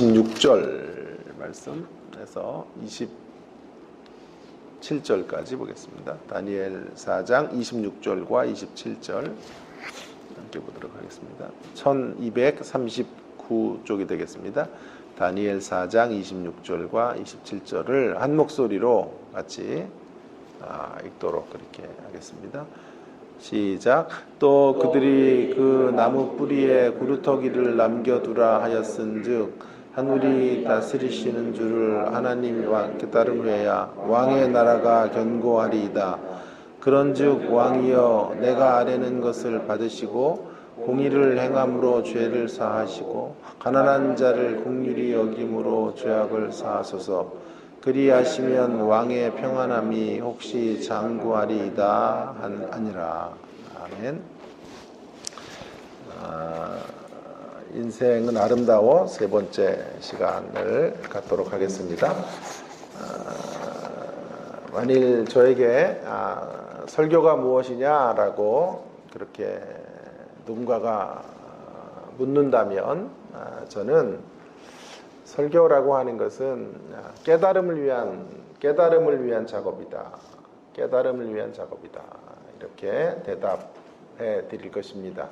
26절 말씀에서 27절까지 보겠습니다. 다니엘 4장 26절과 27절 함께 보도록 하겠습니다. 1239쪽이 되겠습니다. 다니엘 4장 26절과 27절을 한 목소리로 같이 읽도록 그렇게 하겠습니다. 시작. 또 그들이 그 나무 뿌리에 구루터기를 남겨두라 하였은즉 하늘이 다스리시는 줄을 하나님과 깨달은 후에야 왕의 나라가 견고하리이다. 그런즉 왕이여 내가 아뢰는 것을 받으시고 공의를 행함으로 죄를 사하시고 가난한 자를 긍휼히 여김으로 죄악을 사하소서. 그리하시면 왕의 평안함이 혹시 장구하리이다 아니라. 아멘. 인생은 아름다워 세 번째 시간을 갖도록 하겠습니다. 만일 저에게 설교가 무엇이냐라고 그렇게 누군가가 묻는다면 저는 설교라고 하는 것은 깨달음을 위한 작업이다. 깨달음을 위한 작업이다. 이렇게 대답해 드릴 것입니다.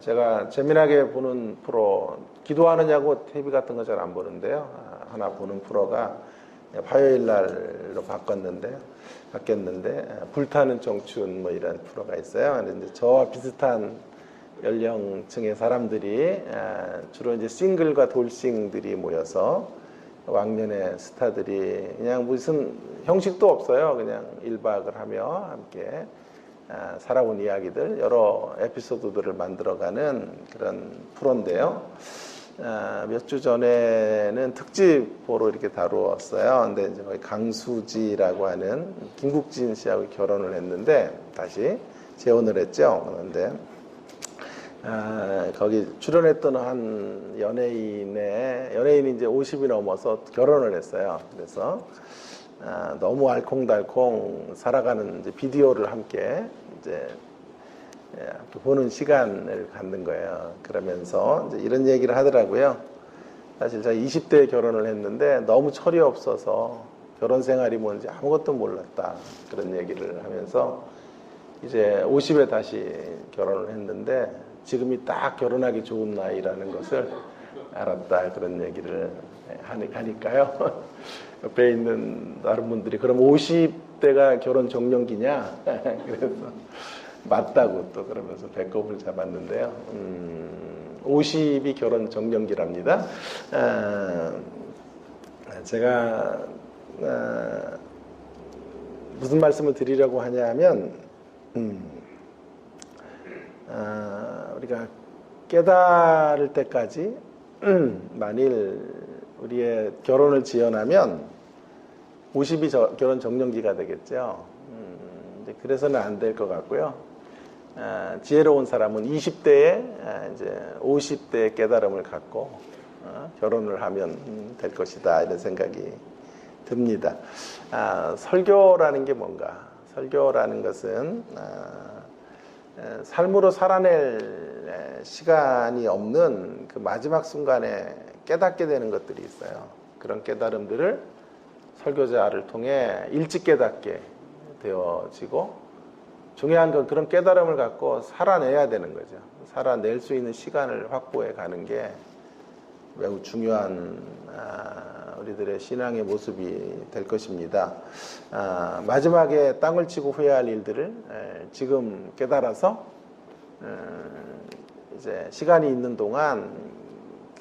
제가 재미나게 보는 프로, 기도하느냐고 TV 같은 거 잘 안 보는데요. 하나 보는 프로가 화요일 날로 바뀌었는데 불타는 청춘 뭐 이런 프로가 있어요. 그런데 저와 비슷한 연령층의 사람들이 주로 이제 싱글과 돌싱들이 모여서 왕년의 스타들이 그냥 무슨 형식도 없어요. 그냥 1박을 하며 함께 살아온 이야기들, 여러 에피소드들을 만들어가는 그런 프로인데요. 몇 주 전에는 특집으로 이렇게 다루었어요. 근데 이제 거기 강수지라고 하는 김국진 씨하고 결혼을 했는데 다시 재혼을 했죠. 그런데 거기 출연했던 한 연예인이 이제 50이 넘어서 결혼을 했어요. 그래서 너무 알콩달콩 살아가는 이제 비디오를 함께 이제 보는 시간을 갖는 거예요. 그러면서 이제 이런 얘기를 하더라고요. 사실 제가 20대에 결혼을 했는데 너무 철이 없어서 결혼 생활이 뭔지 아무것도 몰랐다. 그런 얘기를 하면서 이제 50에 다시 결혼을 했는데 지금이 딱 결혼하기 좋은 나이라는 것을 알았다. 그런 얘기를 하니까요. 옆에 있는 다른 분들이 그럼 50대가 결혼 정년기냐? 그래서 맞다고 또 그러면서 배꼽을 잡았는데요. 50이 결혼 정년기랍니다. 제가 무슨 말씀을 드리려고 하냐면 우리가 깨달을 때까지 만일 우리의 결혼을 지연하면 50이 결혼 정년기가 되겠죠. 그래서는 안 될 것 같고요. 지혜로운 사람은 20대에 이제 50대의 깨달음을 갖고 결혼을 하면 될 것이다. 이런 생각이 듭니다. 설교라는 게 뭔가? 설교라는 것은 삶으로 살아낼 시간이 없는 그 마지막 순간에 깨닫게 되는 것들이 있어요. 그런 깨달음들을 설교자를 통해 일찍 깨닫게 되어지고, 중요한 건 그런 깨달음을 갖고 살아내야 되는 거죠. 살아낼 수 있는 시간을 확보해 가는 게 매우 중요한 우리들의 신앙의 모습이 될 것입니다. 마지막에 땅을 치고 후회할 일들을 지금 깨달아서 이제 시간이 있는 동안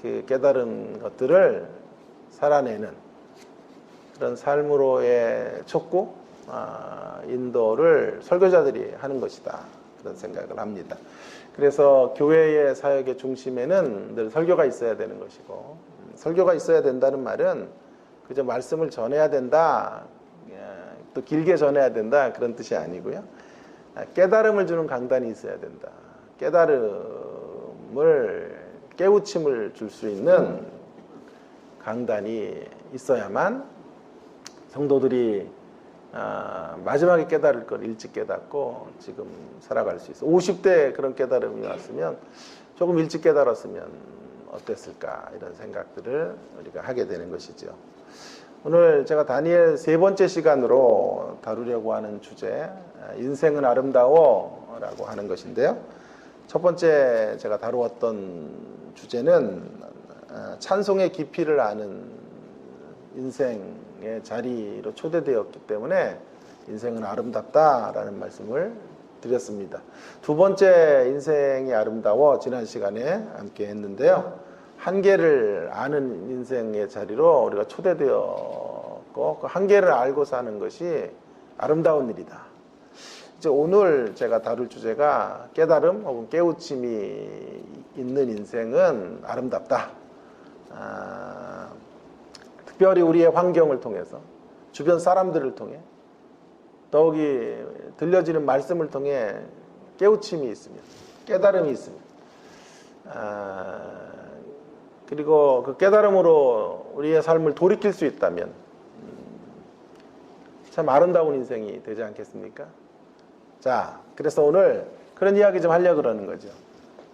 그 깨달은 것들을 살아내는 그런 삶으로의 촉구, 인도를 설교자들이 하는 것이다. 그런 생각을 합니다. 그래서 교회의 사역의 중심에는 늘 설교가 있어야 되는 것이고, 설교가 있어야 된다는 말은 그저 말씀을 전해야 된다, 또 길게 전해야 된다, 그런 뜻이 아니고요. 깨달음을 주는 강단이 있어야 된다. 깨우침을 줄 수 있는 강단이 있어야만 성도들이 마지막에 깨달을 걸 일찍 깨닫고 지금 살아갈 수 있어. 50대에 그런 깨달음이 왔으면, 조금 일찍 깨달았으면 어땠을까 이런 생각들을 우리가 하게 되는 것이죠. 오늘 제가 다니엘 세 번째 시간으로 다루려고 하는 주제, 인생은 아름다워 라고 하는 것인데요. 첫 번째 제가 다루었던 주제는 찬송의 깊이를 아는 인생의 자리로 초대되었기 때문에 인생은 아름답다라는 말씀을 드렸습니다. 두 번째, 인생이 아름다워 지난 시간에 함께 했는데요. 한계를 아는 인생의 자리로 우리가 초대되었고 그 한계를 알고 사는 것이 아름다운 일이다. 이제 오늘 제가 다룰 주제가 깨달음 혹은 깨우침이 있는 인생은 아름답다. 특별히 우리의 환경을 통해서, 주변 사람들을 통해, 더욱이 들려지는 말씀을 통해 깨우침이 있으면, 깨달음이 있으면, 그리고 그 깨달음으로 우리의 삶을 돌이킬 수 있다면 참 아름다운 인생이 되지 않겠습니까? 자, 그래서 오늘 그런 이야기 좀 하려고 그러는 거죠.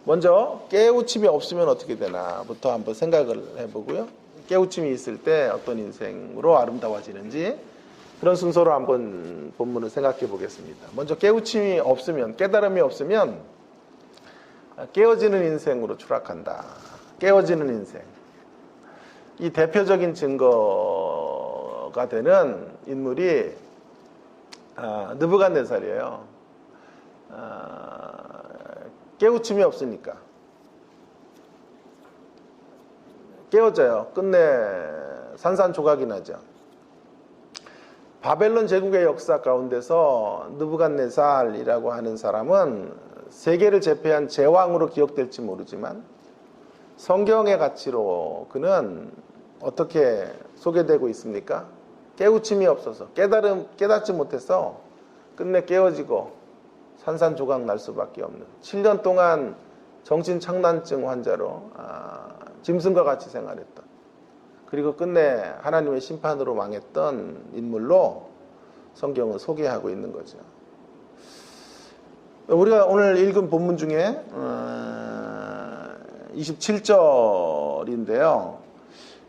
먼저 깨우침이 없으면 어떻게 되나부터 한번 생각을 해보고요. 깨우침이 있을 때 어떤 인생으로 아름다워지는지 그런 순서로 한번 본문을 생각해 보겠습니다. 먼저 깨우침이 없으면, 깨달음이 없으면 깨어지는 인생으로 추락한다. 깨어지는 인생. 이 대표적인 증거가 되는 인물이 느부갓네살이에요. 깨우침이 없으니까 깨어져요. 끝내 산산조각이 나죠. 바벨론 제국의 역사 가운데서 느부갓네살이라고 하는 사람은 세계를 제패한 제왕으로 기억될지 모르지만 성경의 가치로 그는 어떻게 소개되고 있습니까? 깨우침이 없어서, 깨닫지 못해서 끝내 깨어지고 산산조각 날 수밖에 없는 7년 동안 정신착란증 환자로 짐승과 같이 생활했던, 그리고 끝내 하나님의 심판으로 망했던 인물로 성경은 소개하고 있는 거죠. 우리가 오늘 읽은 본문 중에 27절인데요.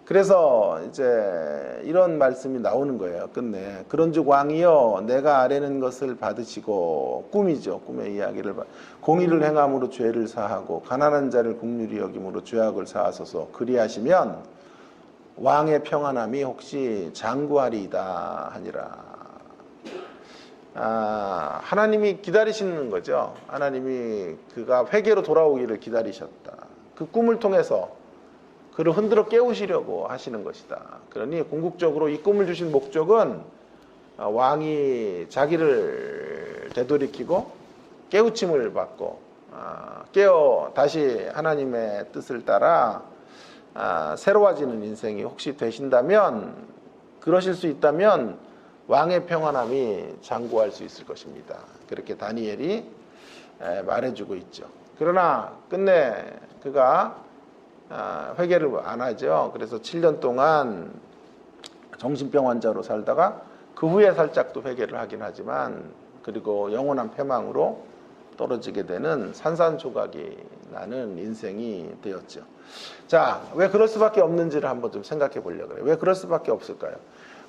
그래서 이제 이런 말씀이 나오는 거예요. 끝내 그런즉 왕이여 내가 아뢰는 것을 받으시고, 꿈이죠. 꿈의 이야기를 공의를 행함으로 죄를 사하고 가난한 자를 긍휼히 여김으로 죄악을 사하소서. 그리하시면 왕의 평안함이 혹시 장구하리이다 하니라. 하나님이 기다리시는 거죠. 하나님이 그가 회개로 돌아오기를 기다리셨다. 그 꿈을 통해서 그를 흔들어 깨우시려고 하시는 것이다. 그러니 궁극적으로 이 꿈을 주신 목적은 왕이 자기를 되돌이키고 깨우침을 받고 깨어 다시 하나님의 뜻을 따라 새로워지는 인생이 혹시 되신다면, 그러실 수 있다면 왕의 평안함이 장구할 수 있을 것입니다. 그렇게 다니엘이 말해주고 있죠. 그러나 끝내 그가 회개를 안 하죠. 그래서 7년 동안 정신병 환자로 살다가 그 후에 살짝 또 회개를 하긴 하지만, 그리고 영원한 패망으로 떨어지게 되는 산산조각이 나는 인생이 되었죠. 자, 왜 그럴 수밖에 없는지를 한번 좀 생각해 보려고 그래요. 왜 그럴 수밖에 없을까요?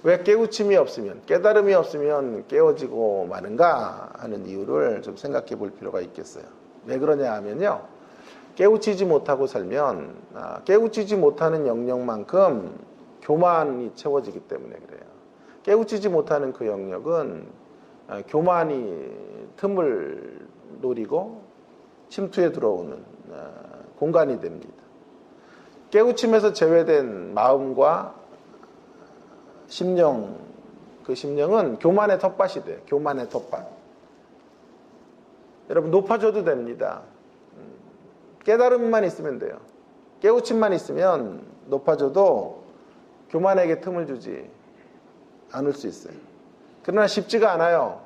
왜 깨우침이 없으면, 깨달음이 없으면 깨어지고 마는가 하는 이유를 좀 생각해 볼 필요가 있겠어요. 왜 그러냐 하면요, 깨우치지 못하고 살면 깨우치지 못하는 영역만큼 교만이 채워지기 때문에 그래요. 깨우치지 못하는 그 영역은 교만이 틈을 노리고 침투에 들어오는 공간이 됩니다. 깨우침에서 제외된 마음과 심령, 그 심령은 교만의 텃밭이 돼요. 교만의 텃밭. 여러분, 높아져도 됩니다. 깨달음만 있으면 돼요. 깨우침만 있으면 높아져도 교만에게 틈을 주지 않을 수 있어요. 그러나 쉽지가 않아요.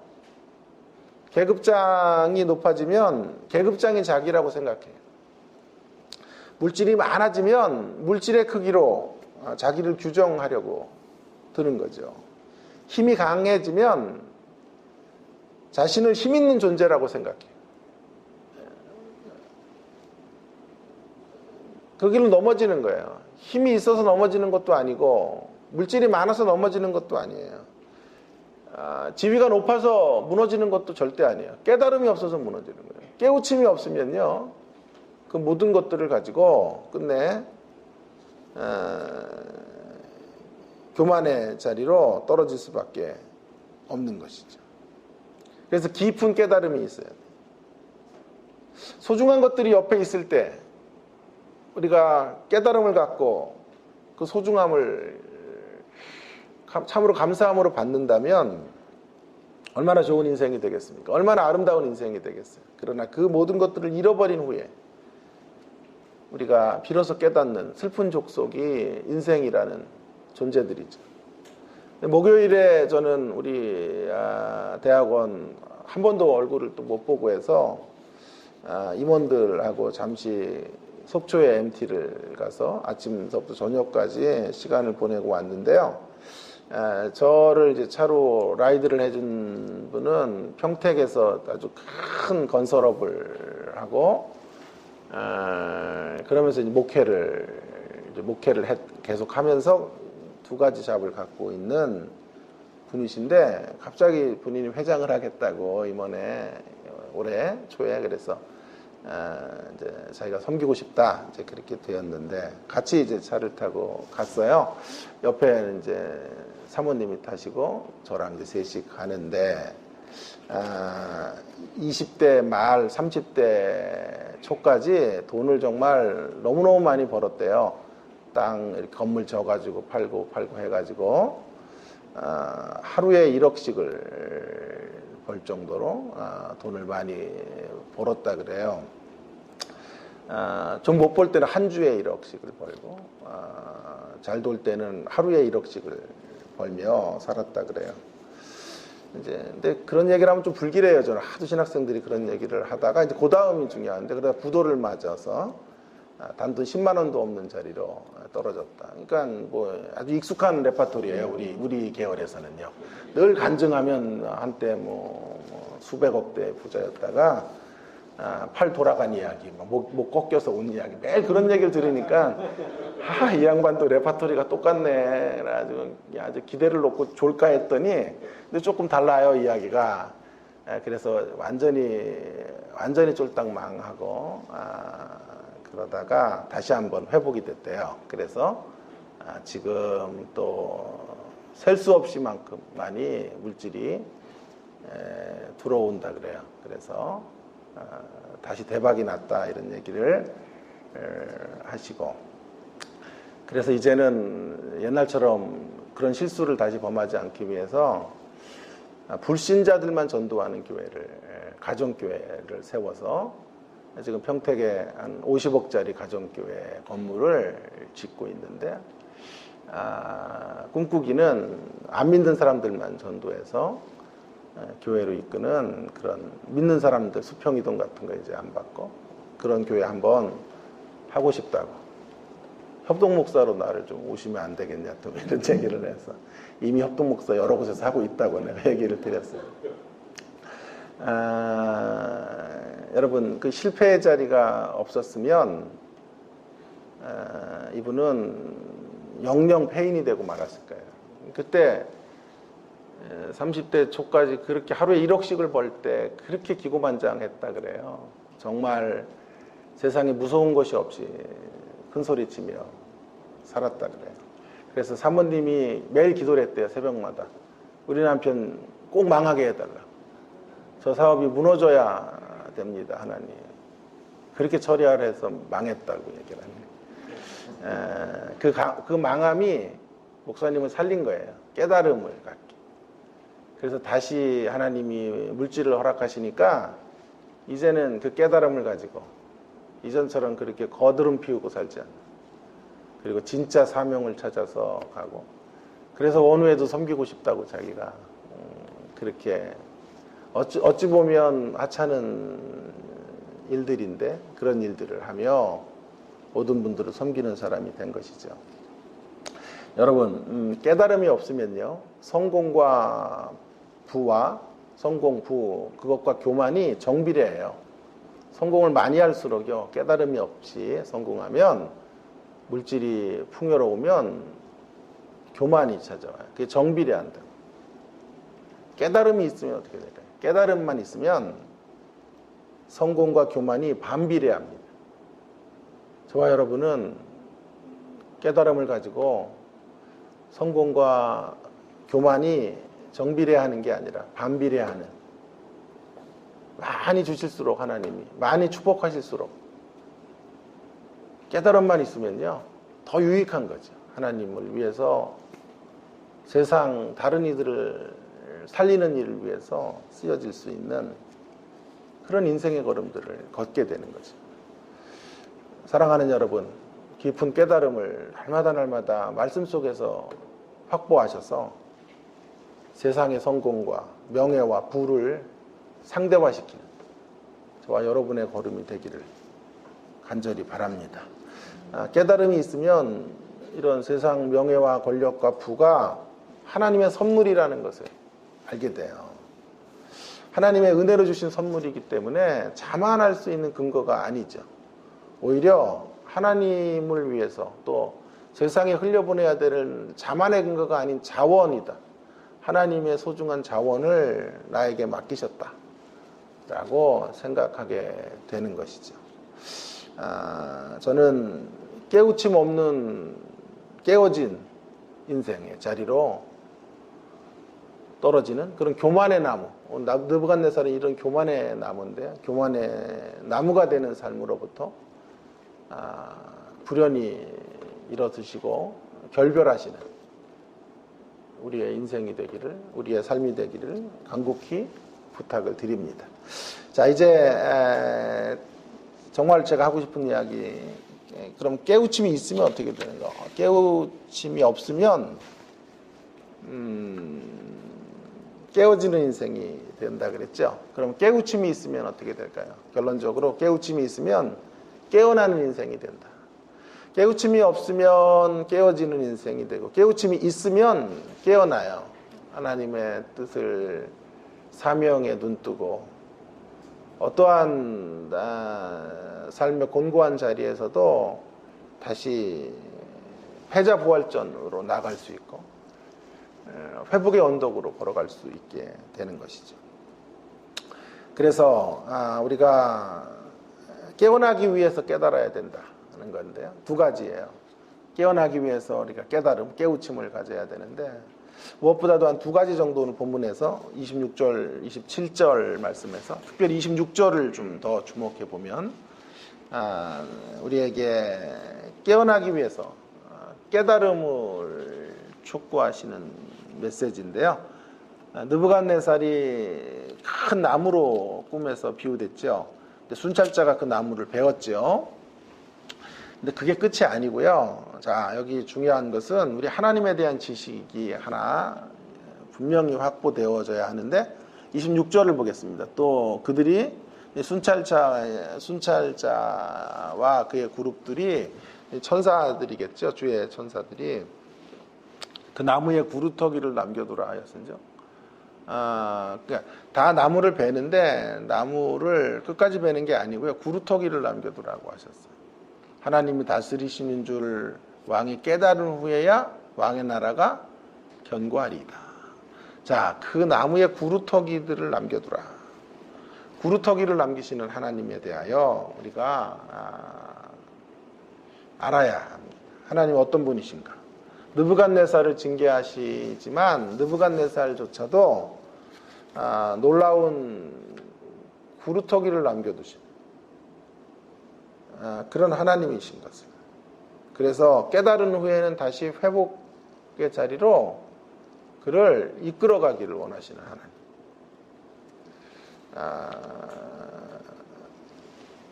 계급장이 높아지면 계급장이 자기라고 생각해요. 물질이 많아지면 물질의 크기로 자기를 규정하려고 드는 거죠. 힘이 강해지면 자신을 힘 있는 존재라고 생각해요. 그 길로 넘어지는 거예요. 힘이 있어서 넘어지는 것도 아니고 물질이 많아서 넘어지는 것도 아니에요. 지위가 높아서 무너지는 것도 절대 아니에요. 깨달음이 없어서 무너지는 거예요. 깨우침이 없으면요, 그 모든 것들을 가지고 끝내 교만의 자리로 떨어질 수밖에 없는 것이죠. 그래서 깊은 깨달음이 있어야 돼요. 소중한 것들이 옆에 있을 때 우리가 깨달음을 갖고 그 소중함을 참으로 감사함으로 받는다면 얼마나 좋은 인생이 되겠습니까? 얼마나 아름다운 인생이 되겠어요. 그러나 그 모든 것들을 잃어버린 후에 우리가 비로소 깨닫는 슬픈 족속이 인생이라는 존재들이죠. 목요일에 저는 우리 대학원 한 번도 얼굴을 또 못 보고 해서 임원들하고 잠시 속초에 MT를 가서 아침서부터 저녁까지 시간을 보내고 왔는데요. 저를 이제 차로 라이드를 해준 분은 평택에서 아주 큰 건설업을 하고 그러면서 이제 목회를 계속 하면서 두 가지 잡을 갖고 있는 분이신데 갑자기 본인이 회장을 하겠다고 이번에 올해 초에 그래서 이제 자기가 섬기고 싶다 이제 그렇게 되었는데 같이 이제 차를 타고 갔어요. 옆에는 이제 사모님이 타시고 저랑 이제 셋이 가는데 20대 말 30대 초까지 돈을 정말 너무너무 많이 벌었대요. 땅 이렇게 건물 져가지고 팔고 해가지고 하루에 1억씩을 벌 정도로 돈을 많이 벌었다 그래요. 좀 못 벌 때는 한 주에 1억씩을 벌고 잘 돌 때는 하루에 1억씩을 벌며 살았다 그래요. 이제 근데 그런 얘기를 하면 좀 불길해요. 저는 하도 신학생들이 그런 얘기를 하다가 이제 그 다음이 중요한데 그러다 부도를 맞아서 단돈 10만 원도 없는 자리로 떨어졌다. 그러니까 뭐 아주 익숙한 레파토리예요. 우리 계열에서는요. 늘 간증하면 한때 뭐 수백억대 부자였다가 팔 돌아간 이야기, 목 꺾여서 온 이야기, 매일 그런 얘기를 들으니까 이 양반도 레파토리가 똑같네. 아주 기대를 놓고 졸까 했더니 근데 조금 달라요 이야기가. 그래서 완전히 쫄딱 망하고 그러다가 다시 한번 회복이 됐대요. 그래서 지금 또 셀 수 없이 만큼 많이 물질이 들어온다 그래요. 그래서 다시 대박이 났다 이런 얘기를 하시고 그래서 이제는 옛날처럼 그런 실수를 다시 범하지 않기 위해서 불신자들만 전도하는 교회를 가정교회를 세워서 지금 평택에 한 50억짜리 가정교회 건물을 짓고 있는데 꿈꾸기는 안 믿는 사람들만 전도해서 교회로 이끄는 그런 믿는 사람들 수평이동 같은 거 이제 안 받고 그런 교회 한번 하고 싶다고 협동 목사로 나를 좀 오시면 안 되겠냐 또 이런 얘기를 해서 이미 협동 목사 여러 곳에서 하고 있다고 내가 얘기를 드렸어요. 여러분 그 실패의 자리가 없었으면 이분은 영영 폐인이 되고 말았을 거예요. 그때 30대 초까지 그렇게 하루에 1억씩을 벌 때 그렇게 기고만장했다 그래요. 정말 세상에 무서운 것이 없이 큰 소리치며 살았다 그래요. 그래서 사모님이 매일 기도를 했대요. 새벽마다. 우리 남편 꼭 망하게 해달라. 저 사업이 무너져야 됩니다. 하나님. 그렇게 처리하라 해서 망했다고 얘기를 합니다. 그 망함이 목사님을 살린 거예요. 깨달음을 갖게. 그래서 다시 하나님이 물질을 허락하시니까 이제는 그 깨달음을 가지고 이전처럼 그렇게 거드름 피우고 살지 않아요. 그리고 진짜 사명을 찾아서 가고 그래서 원후에도 섬기고 싶다고 자기가 그렇게 어찌 보면 하찮은 일들인데 그런 일들을 하며 모든 분들을 섬기는 사람이 된 것이죠. 여러분 깨달음이 없으면요 성공과 부와 성공, 그것과 교만이 정비례해요. 성공을 많이 할수록요 깨달음이 없이 성공하면 물질이 풍요로우면 교만이 찾아와요. 그게 정비례한다. 깨달음이 있으면 어떻게 될까요? 깨달음만 있으면 성공과 교만이 반비례합니다. 저와 여러분은 깨달음을 가지고 성공과 교만이 정비례하는 게 아니라 반비례하는, 많이 주실수록 하나님이 많이 축복하실수록 깨달음만 있으면요 더 유익한 거죠. 하나님을 위해서 세상 다른 이들을 살리는 일을 위해서 쓰여질 수 있는 그런 인생의 걸음들을 걷게 되는 거죠. 사랑하는 여러분, 깊은 깨달음을 날마다 말씀 속에서 확보하셔서 세상의 성공과 명예와 부를 상대화시키는 저와 여러분의 걸음이 되기를 간절히 바랍니다. 깨달음이 있으면 이런 세상 명예와 권력과 부가 하나님의 선물이라는 것을 알게 돼요. 하나님의 은혜로 주신 선물이기 때문에 자만할 수 있는 근거가 아니죠. 오히려 하나님을 위해서 또 세상에 흘려보내야 되는 자만의 근거가 아닌 자원이다. 하나님의 소중한 자원을 나에게 맡기셨다 라고 생각하게 되는 것이죠. 저는 깨우침 없는 깨어진 인생의 자리로 떨어지는 그런 교만의 나무, 느부갓네살은 이런 교만의 나무인데요, 교만의 나무가 되는 삶으로부터 불연히 일어서시고 결별하시는 우리의 인생이 되기를, 우리의 삶이 되기를 간곡히 부탁을 드립니다. 자, 이제 정말 제가 하고 싶은 이야기, 그럼 깨우침이 있으면 어떻게 되는가? 깨우침이 없으면 깨어지는 인생이 된다 그랬죠. 그럼 깨우침이 있으면 어떻게 될까요? 결론적으로 깨우침이 있으면 깨어나는 인생이 된다. 깨우침이 없으면 깨어지는 인생이 되고, 깨우침이 있으면 깨어나요. 하나님의 뜻을, 사명에 눈뜨고 어떠한 삶의 곤고한 자리에서도 다시 패자부활전으로 나갈 수 있고 회복의 언덕으로 걸어갈 수 있게 되는 것이죠. 그래서 우리가 깨어나기 위해서 깨달아야 된다는 건데요, 두 가지예요. 깨어나기 위해서 우리가 깨달음, 깨우침을 가져야 되는데, 무엇보다도 한 두 가지 정도는 본문에서 26절, 27절 말씀에서, 특별히 26절을 좀 더 주목해 보면 우리에게 깨어나기 위해서 깨달음을 촉구하시는 메시지인데요. 느부갓네살이 큰 나무로 꿈에서 비유됐죠. 순찰자가 그 나무를 베었죠. 근데 그게 끝이 아니고요. 자, 여기 중요한 것은 우리 하나님에 대한 지식이 하나 분명히 확보되어져야 하는데, 26절을 보겠습니다. 또 그들이 순찰자와 그의 그룹들이 천사들이겠죠. 주의 천사들이 그 나무에 구루터기를 남겨두라 하였은죠. 그러니까 다 나무를 베는데 나무를 끝까지 베는 게 아니고요, 구루터기를 남겨두라고 하셨어요. 하나님이 다스리시는 줄 왕이 깨달은 후에야 왕의 나라가 견고하리이다. 자, 그 나무에 구루터기들을 남겨두라. 구루터기를 남기시는 하나님에 대하여 우리가 알아야 합니다. 하나님 어떤 분이신가? 느부갓네살을 징계하시지만 느부갓네살조차도 놀라운 구루터기를 남겨두시는 그런 하나님이신 것을. 그래서 깨달은 후에는 다시 회복의 자리로 그를 이끌어가기를 원하시는 하나님.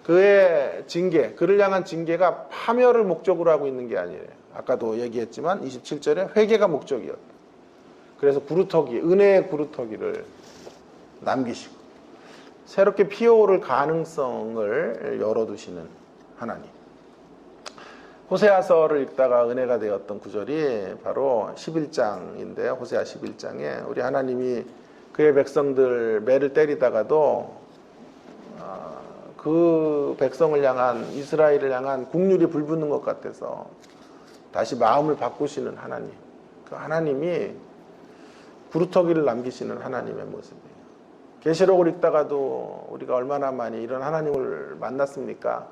그의 징계, 그를 향한 징계가 파멸을 목적으로 하고 있는 게 아니에요. 아까도 얘기했지만 27절에 회개가 목적이었다. 그래서 구루터기, 은혜의 구루터기를 남기시고 새롭게 피어오를 가능성을 열어두시는 하나님. 호세아서를 읽다가 은혜가 되었던 구절이 바로 11장인데요. 호세아 11장에 우리 하나님이 그의 백성들 매를 때리다가도 그 백성을 향한, 이스라엘을 향한 국률이 불붙는 것 같아서 다시 마음을 바꾸시는 하나님, 그 하나님이 구루터기를 남기시는 하나님의 모습이에요. 계시록을 읽다가도 우리가 얼마나 많이 이런 하나님을 만났습니까?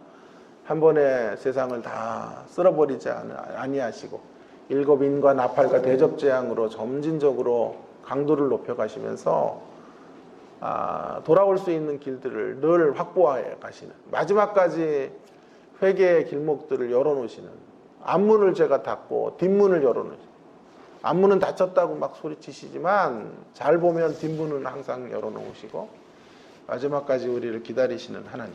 한 번에 세상을 다 쓸어버리지 아니하시고 일곱 인과 나팔과 대접재앙으로 점진적으로 강도를 높여가시면서 돌아올 수 있는 길들을 늘 확보해 가시는, 마지막까지 회개의 길목들을 열어놓으시는, 앞문을 제가 닫고 뒷문을 열어놓으시는, 앞문은 닫혔다고 막 소리치시지만 잘 보면 뒷문은 항상 열어놓으시고 마지막까지 우리를 기다리시는 하나님.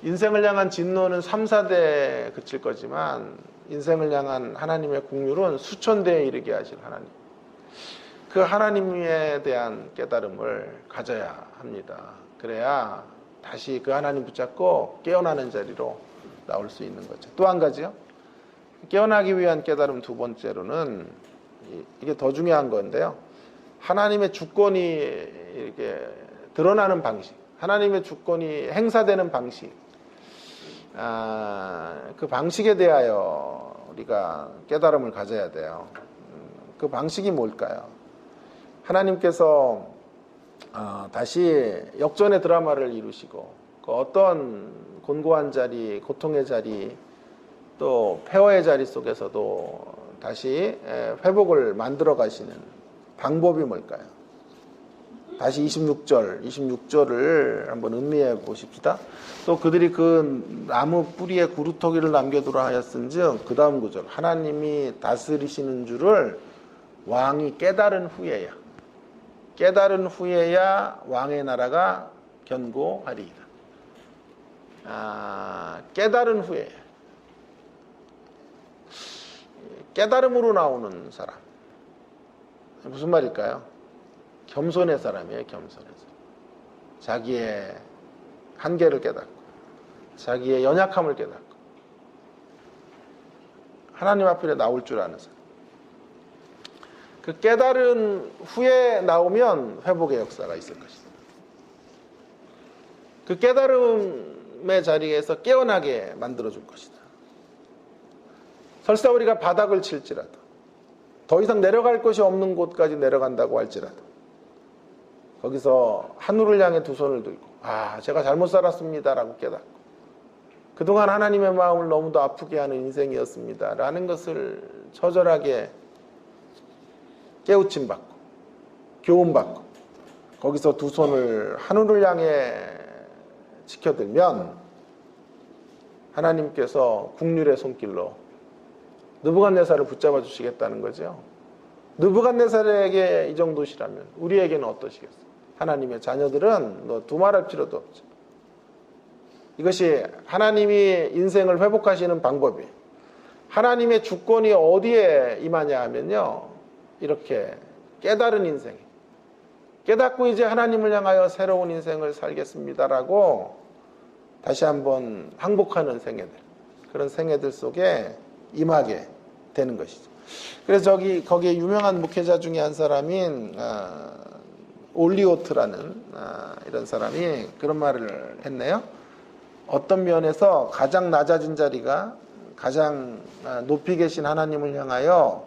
인생을 향한 진노는 3, 4대에 그칠 거지만 인생을 향한 하나님의 국률은 수천 대에 이르게 하실 하나님. 그 하나님에 대한 깨달음을 가져야 합니다. 그래야 다시 그 하나님 붙잡고 깨어나는 자리로 나올 수 있는 거죠. 또 한 가지요. 깨어나기 위한 깨달음 두 번째로는 이게 더 중요한 건데요. 하나님의 주권이 이렇게 드러나는 방식, 하나님의 주권이 행사되는 방식, 그 방식에 대하여 우리가 깨달음을 가져야 돼요. 그 방식이 뭘까요? 하나님께서 다시 역전의 드라마를 이루시고 그 어떤 곤고한 자리, 고통의 자리, 또 폐허의 자리 속에서도 다시 회복을 만들어 가시는 방법이 뭘까요? 다시 26절을 한번 음미해 보십시다. 또 그들이 그 나무 뿌리에 구루터기를 남겨두라 하였은즉 그 다음 구절, 하나님이 다스리시는 줄을 왕이 깨달은 후에야 왕의 나라가 견고하리이다. 깨달은 후에, 깨달음으로 나오는 사람, 무슨 말일까요? 겸손의 사람이에요. 겸손의 사람. 자기의 한계를 깨닫고 자기의 연약함을 깨닫고 하나님 앞에 나올 줄 아는 사람. 그 깨달은 후에 나오면 회복의 역사가 있을 것이다. 그 깨달음의 자리에서 깨어나게 만들어줄 것이다. 설사 우리가 바닥을 칠지라도, 더 이상 내려갈 곳이 없는 곳까지 내려간다고 할지라도 거기서 하늘을 향해 두 손을 들고 제가 잘못 살았습니다 라고 깨닫고 그동안 하나님의 마음을 너무도 아프게 하는 인생이었습니다 라는 것을 처절하게 깨우침받고 교훈받고 거기서 두 손을 하늘을 향해 지켜들면 하나님께서 국률의 손길로 느부갓네살을 붙잡아 주시겠다는 거죠. 느부갓네살에게 이 정도시라면 우리에게는 어떠시겠어요? 하나님의 자녀들은 두말할 필요도 없죠. 이것이 하나님이 인생을 회복하시는 방법이에요. 하나님의 주권이 어디에 임하냐 하면요, 이렇게 깨달은 인생, 깨닫고 이제 하나님을 향하여 새로운 인생을 살겠습니다라고 다시 한번 항복하는 생애들, 그런 생애들 속에 임하게 되는 것이죠. 그래서 거기에 유명한 목회자 중에 한 사람인 올리오트라는 이런 사람이 그런 말을 했네요. 어떤 면에서 가장 낮아진 자리가 가장 높이 계신 하나님을 향하여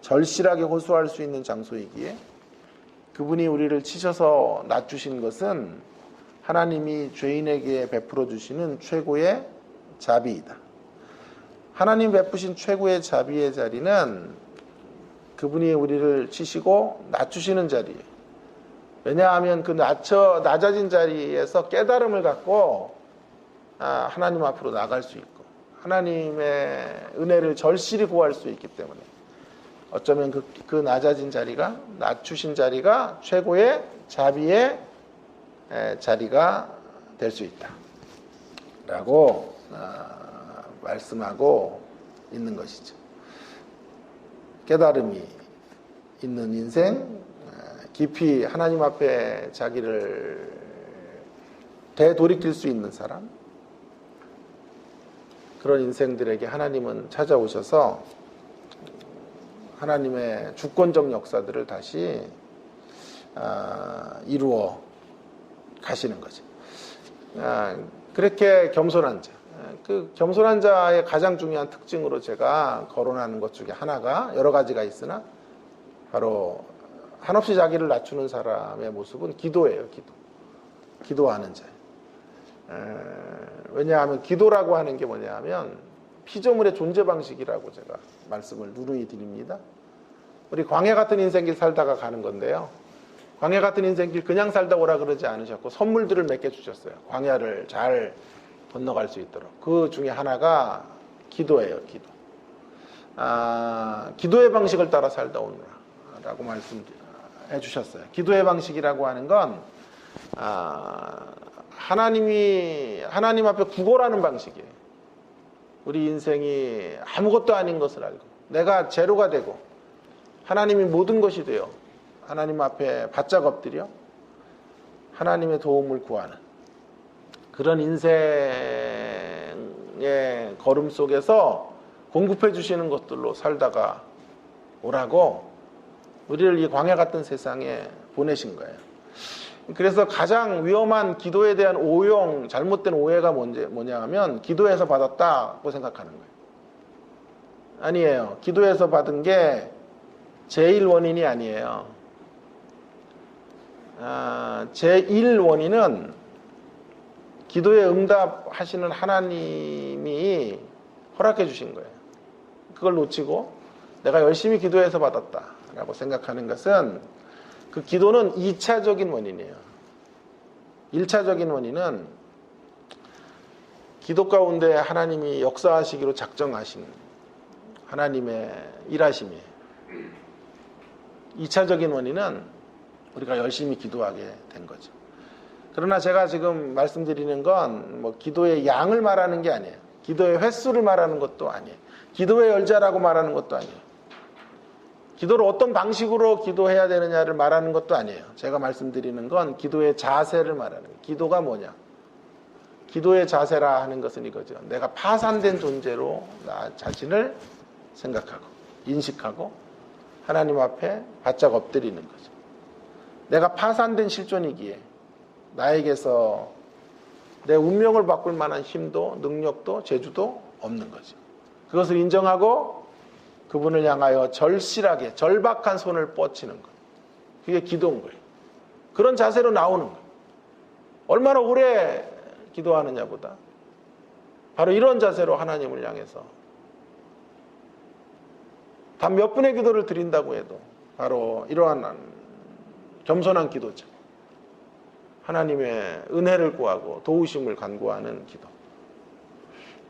절실하게 호소할 수 있는 장소이기에 그분이 우리를 치셔서 낮추신 것은 하나님이 죄인에게 베풀어 주시는 최고의 자비이다. 하나님 베푸신 최고의 자비의 자리는 그분이 우리를 치시고 낮추시는 자리예요. 왜냐하면 그 낮아진 자리에서 깨달음을 갖고 하나님 앞으로 나갈 수 있고 하나님의 은혜를 절실히 구할 수 있기 때문에 어쩌면 그 낮아진 자리가, 낮추신 자리가 최고의 자비의 자리가 될 수 있다 라고 말씀하고 있는 것이죠. 깨달음이 있는 인생, 깊이 하나님 앞에 자기를 되돌이킬 수 있는 사람, 그런 인생들에게 하나님은 찾아오셔서 하나님의 주권적 역사들을 다시 이루어 가시는 거죠. 그렇게 겸손한 자, 그 겸손한 자의 가장 중요한 특징으로 제가 거론하는 것 중에 하나가 여러 가지가 있으나 바로 한없이 자기를 낮추는 사람의 모습은 기도예요. 기도하는 자. 왜냐하면 기도라고 하는 게 뭐냐면 피조물의 존재 방식이라고 제가 말씀을 누누이 드립니다. 우리 광야 같은 인생길 살다가 가는 건데요. 광야 같은 인생길 그냥 살다 오라 그러지 않으셨고 선물들을 몇 개 주셨어요. 광야를 잘 건너갈 수 있도록. 그 중에 하나가 기도예요. 기도의 방식을 따라 살다 오느라라고 말씀해 주셨어요. 기도의 방식이라고 하는 건 하나님 앞에 구걸하는 방식이에요. 우리 인생이 아무것도 아닌 것을 알고 내가 제로가 되고 하나님이 모든 것이 되어 하나님 앞에 바짝 엎드려 하나님의 도움을 구하는 그런 인생의 걸음 속에서 공급해 주시는 것들로 살다가 오라고 우리를 이 광야 같은 세상에 보내신 거예요. 그래서 가장 위험한 기도에 대한 오용, 잘못된 오해가 뭐냐 하면 기도에서 받았다고 생각하는 거예요. 아니에요. 기도에서 받은 게 제일 원인이 아니에요. 제일 원인은 기도에 응답하시는 하나님이 허락해 주신 거예요. 그걸 놓치고 내가 열심히 기도해서 받았다라고 생각하는 것은 그 기도는 2차적인 원인이에요. 1차적인 원인은 기도 가운데 하나님이 역사하시기로 작정하신 하나님의 일하심이에요. 2차적인 원인은 우리가 열심히 기도하게 된 거죠. 그러나 제가 지금 말씀드리는 건 뭐 기도의 양을 말하는 게 아니에요. 기도의 횟수를 말하는 것도 아니에요. 기도의 열자라고 말하는 것도 아니에요. 기도를 어떤 방식으로 기도해야 되느냐를 말하는 것도 아니에요. 제가 말씀드리는 건 기도의 자세를 말하는 거예요. 기도가 뭐냐? 기도의 자세라 하는 것은 이거죠. 내가 파산된 존재로 나 자신을 생각하고 인식하고 하나님 앞에 바짝 엎드리는 거죠. 내가 파산된 실존이기에 나에게서 내 운명을 바꿀 만한 힘도 능력도 재주도 없는 거죠. 그것을 인정하고 그분을 향하여 절실하게 절박한 손을 뻗치는 것. 그게 기도인 거예요. 그런 자세로 나오는 거예요. 얼마나 오래 기도하느냐보다 바로 이런 자세로 하나님을 향해서 단 몇 분의 기도를 드린다고 해도 바로 이러한 겸손한 기도죠. 하나님의 은혜를 구하고 도우심을 간구하는 기도.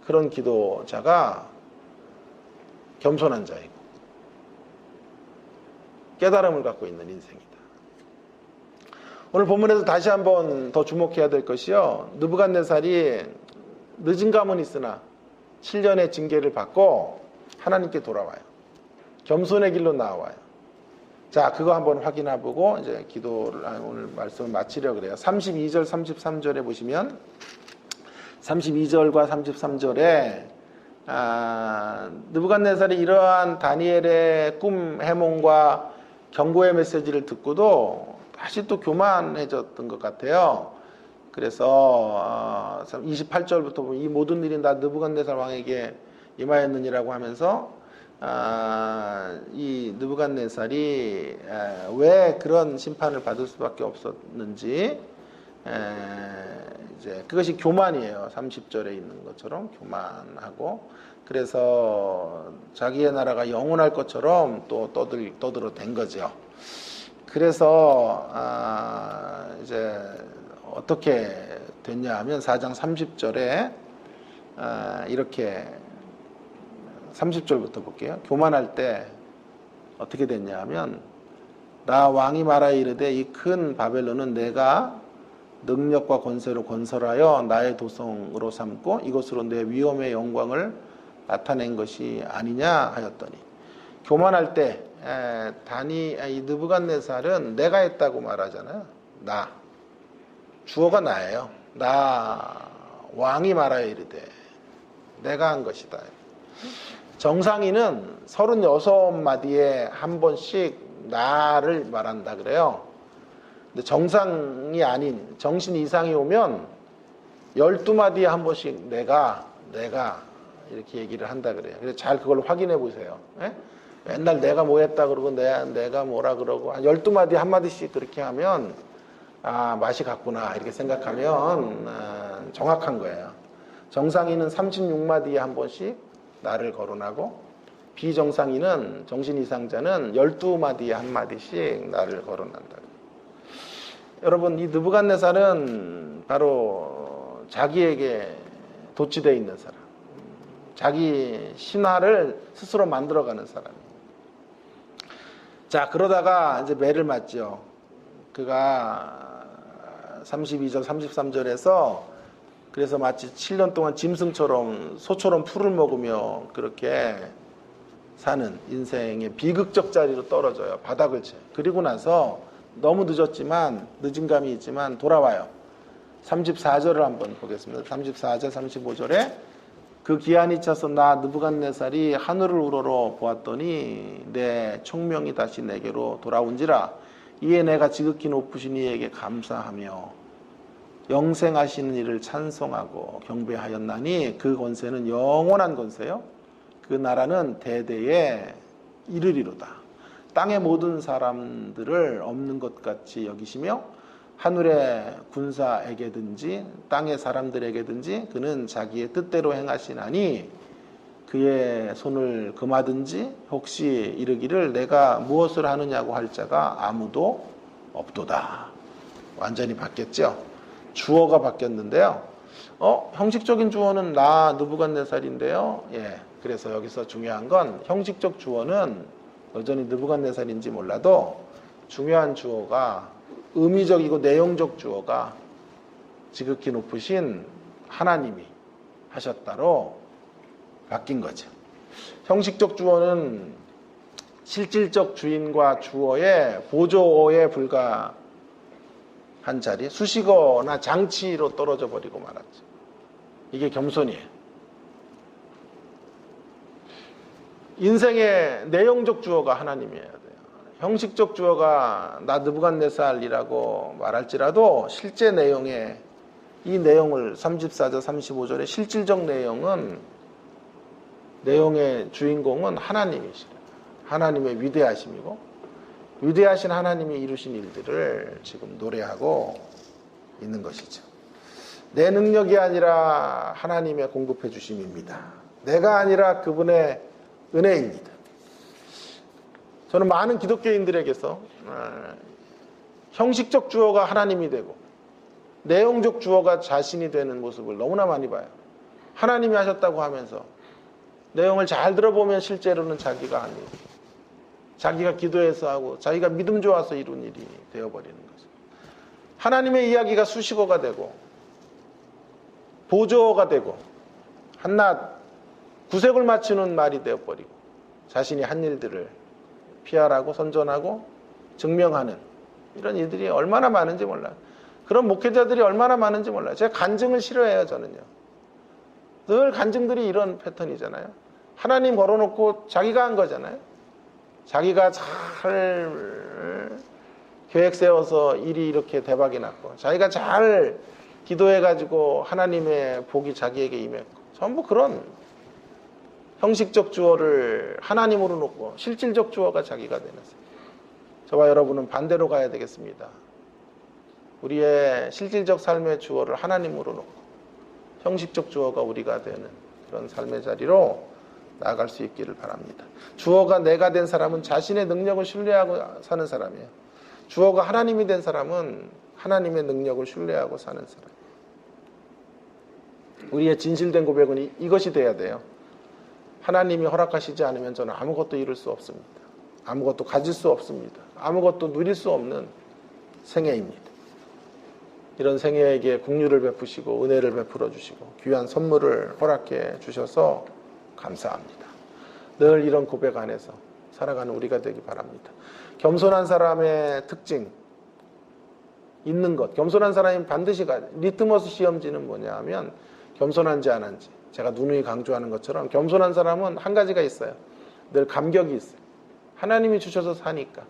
그런 기도자가 겸손한 자이고 깨달음을 갖고 있는 인생이다. 오늘 본문에서 다시 한번 더 주목해야 될 것이요. 느부갓네살이 늦은 감은 있으나 7년의 징계를 받고 하나님께 돌아와요. 겸손의 길로 나와요. 자, 그거 한번 확인해보고 이제 기도를 오늘 말씀을 마치려고 그래요. 32절, 33절에 보시면 32절과 33절에 느부갓네살이 이러한 다니엘의 꿈 해몽과 경고의 메시지를 듣고도 다시 또 교만해졌던 것 같아요. 그래서 28절부터 보면 이 모든 일이 다 느부갓네살 왕에게 임하였느니라고 하면서 이 느부갓네살이 왜 그런 심판을 받을 수밖에 없었는지 이제 그것이 교만이에요. 30절에 있는 것처럼 교만하고 그래서 자기의 나라가 영원할 것처럼 또 떠들어댄 거죠. 그래서 이제 어떻게 됐냐 하면 4장 30절에 이렇게 30절부터 볼게요. 교만할 때 어떻게 됐냐 하면 나 왕이 말하여 이르되 이 큰 바벨론은 내가 능력과 권세로 건설하여 나의 도성으로 삼고 이것으로 내 위엄의 영광을 나타낸 것이 아니냐 하였더니 교만할 때 이 느부갓네살은 내가 했다고 말하잖아요. 나 주어가 나예요. 나 왕이 말하여 이르되 내가 한 것이다. 정상인은 36마디에 한 번씩 나를 말한다 그래요. 근데 정상이 아닌 정신 이상이 오면 12마디에 한 번씩 내가 내가 이렇게 얘기를 한다 그래요. 그래서 잘 그걸 확인해 보세요. 예? 맨날 내가 뭐 했다 그러고 내가 뭐라 그러고 한 12마디 한마디씩 그렇게 하면 아 맛이 같구나 이렇게 생각하면 정확한 거예요. 정상인은 36마디에 한 번씩 나를 거론하고 비정상인은 정신 이상자는 12마디에 한마디씩 나를 거론한다. 여러분 이 느부갓네살은 바로 자기에게 도취되어 있는 사람, 자기 신화를 스스로 만들어가는 사람입니다. 자 그러다가 이제 매를 맞죠. 그가 32절 33절에서 그래서 마치 7년 동안 짐승처럼 소처럼 풀을 먹으며 그렇게 사는 인생의 비극적 자리로 떨어져요. 바닥을 쳐요. 그리고 나서 너무 늦었지만 늦은 감이 있지만 돌아와요. 34절을 한번 보겠습니다. 34절 35절에 그 기한이 차서 나 느부갓네살이 하늘을 우러러 보았더니 내 총명이 다시 내게로 돌아온지라 이에 내가 지극히 높으신 이에게 감사하며 영생하시는 이를 찬송하고 경배하였나니 그 권세는 영원한 권세요. 그 나라는 대대에 이르리로다. 땅의 모든 사람들을 없는 것 같이 여기시며 하늘의 군사에게든지 땅의 사람들에게든지 그는 자기의 뜻대로 행하시나니 그의 손을 금하든지 혹시 이르기를 내가 무엇을 하느냐고 할 자가 아무도 없도다. 완전히 바뀌었죠. 주어가 바뀌었는데요. 형식적인 주어는 나 느부갓네살인데요. 예. 그래서 여기서 중요한 건 형식적 주어는 여전히 느부갓네살인지 몰라도 중요한 주어가 의미적이고 내용적 주어가 지극히 높으신 하나님이 하셨다로 바뀐 거죠. 형식적 주어는 실질적 주인과 주어의 보조어에 불과한 자리, 수식어나 장치로 떨어져 버리고 말았죠. 이게 겸손이에요. 인생의 내용적 주어가 하나님이어야 돼요. 형식적 주어가 나 느부갓네살이라고 말할지라도 실제 내용의 이 내용을 34절 35절의 실질적 내용의 주인공은 하나님이시래요. 하나님의 위대하심이고 위대하신 하나님이 이루신 일들을 지금 노래하고 있는 것이죠. 내 능력이 아니라 하나님의 공급해 주심입니다. 내가 아니라 그분의 은혜입니다. 저는 많은 기독교인들에게서 형식적 주어가 하나님이 되고 내용적 주어가 자신이 되는 모습을 너무나 많이 봐요. 하나님이 하셨다고 하면서 내용을 잘 들어보면 실제로는 자기가 아니고 자기가 기도해서 하고 자기가 믿음 좋아서 이룬 일이 되어버리는 거죠. 하나님의 이야기가 수식어가 되고 보조어가 되고 한낱 구색을 맞추는 말이 되어버리고 자신이 한 일들을 피하라고 선전하고 증명하는 이런 일들이 얼마나 많은지 몰라요. 그런 목회자들이 얼마나 많은지 몰라요. 제가 간증을 싫어해요. 저는요. 늘 간증들이 이런 패턴이잖아요. 하나님 걸어놓고 자기가 한 거잖아요. 자기가 잘 계획 세워서 일이 이렇게 대박이 났고 자기가 잘 기도해가지고 하나님의 복이 자기에게 임했고 전부 그런 형식적 주어를 하나님으로 놓고 실질적 주어가 자기가 되는 저와 여러분은 반대로 가야 되겠습니다. 우리의 실질적 삶의 주어를 하나님으로 놓고 형식적 주어가 우리가 되는 그런 삶의 자리로 나아갈 수 있기를 바랍니다. 주어가 내가 된 사람은 자신의 능력을 신뢰하고 사는 사람이에요. 주어가 하나님이 된 사람은 하나님의 능력을 신뢰하고 사는 사람. 우리의 진실된 고백은 이것이 돼야 돼요. 하나님이 허락하시지 않으면 저는 아무것도 이룰 수 없습니다. 아무것도 가질 수 없습니다. 아무것도 누릴 수 없는 생애입니다. 이런 생애에게 긍휼을 베푸시고 은혜를 베풀어 주시고 귀한 선물을 허락해 주셔서 감사합니다. 늘 이런 고백 안에서 살아가는 우리가 되기 바랍니다. 겸손한 사람의 특징 있는 것. 겸손한 사람이 반드시 리트머스 시험지는 뭐냐 하면 겸손한지 안 한지. 제가 누누이 강조하는 것처럼 겸손한 사람은 한 가지가 있어요. 늘 감격이 있어요. 하나님이 주셔서 사니까.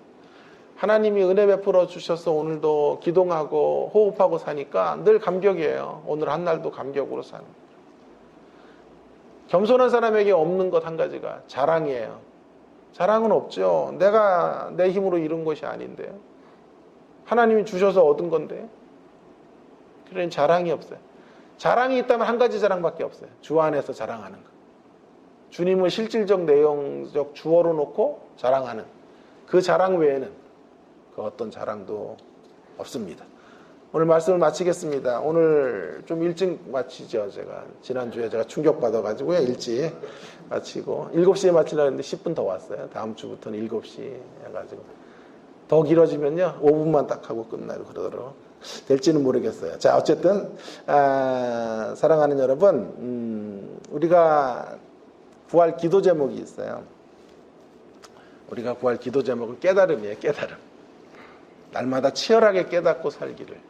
하나님이 은혜 베풀어 주셔서 오늘도 기도하고 호흡하고 사니까 늘 감격이에요. 오늘 한 날도 감격으로 사는. 겸손한 사람에게 없는 것 한 가지가 자랑이에요. 자랑은 없죠. 내가 내 힘으로 이룬 것이 아닌데요. 하나님이 주셔서 얻은 건데. 그러니 자랑이 없어요. 자랑이 있다면 한 가지 자랑밖에 없어요. 주 안에서 자랑하는 것. 주님을 실질적 내용적 주어로 놓고 자랑하는 그 자랑 외에는 그 어떤 자랑도 없습니다. 오늘 말씀을 마치겠습니다. 오늘 좀 일찍 마치죠. 지난주에 제가 충격받아가지고요. 일찍 마치고 7시에 마치려고 했는데 10분 더 왔어요. 다음 주부터는 7시 해가지고 더 길어지면요 5분만 딱 하고 끝나고 그러도록 될지는 모르겠어요. 자, 어쨌든 사랑하는 여러분, 우리가 구할 기도 제목이 있어요. 우리가 구할 기도 제목은 깨달음이에요. 깨달음. 날마다 치열하게 깨닫고 살기를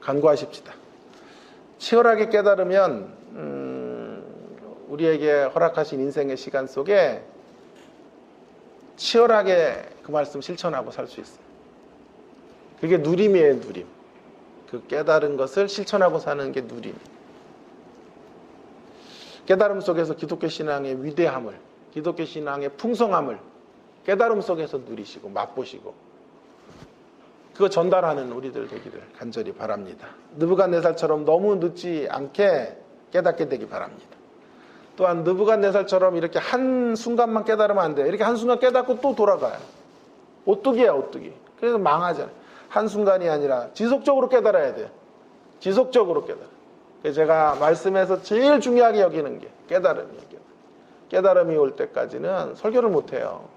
간구하십시다. 치열하게 깨달으면 우리에게 허락하신 인생의 시간 속에 치열하게 그 말씀 실천하고 살 수 있어요. 그게 누림이에요. 누림. 그 깨달은 것을 실천하고 사는 게 누림. 깨달음 속에서 기독교 신앙의 위대함을, 기독교 신앙의 풍성함을 깨달음 속에서 누리시고 맛보시고 그거 전달하는 우리들 되기를 간절히 바랍니다. 느부갓네살처럼 너무 늦지 않게 깨닫게 되기 바랍니다. 또한 느부갓네살처럼 이렇게 한 순간만 깨달으면 안 돼요. 이렇게 한 순간 깨닫고 또 돌아가요. 오뚜기야 오뚜기. 그래서 망하잖아요. 한순간이 아니라 지속적으로 깨달아야 돼요. 지속적으로 깨달아. 그래서 제가 말씀에서 제일 중요하게 여기는 게 깨달음이에요. 깨달음이 올 때까지는 설교를 못해요.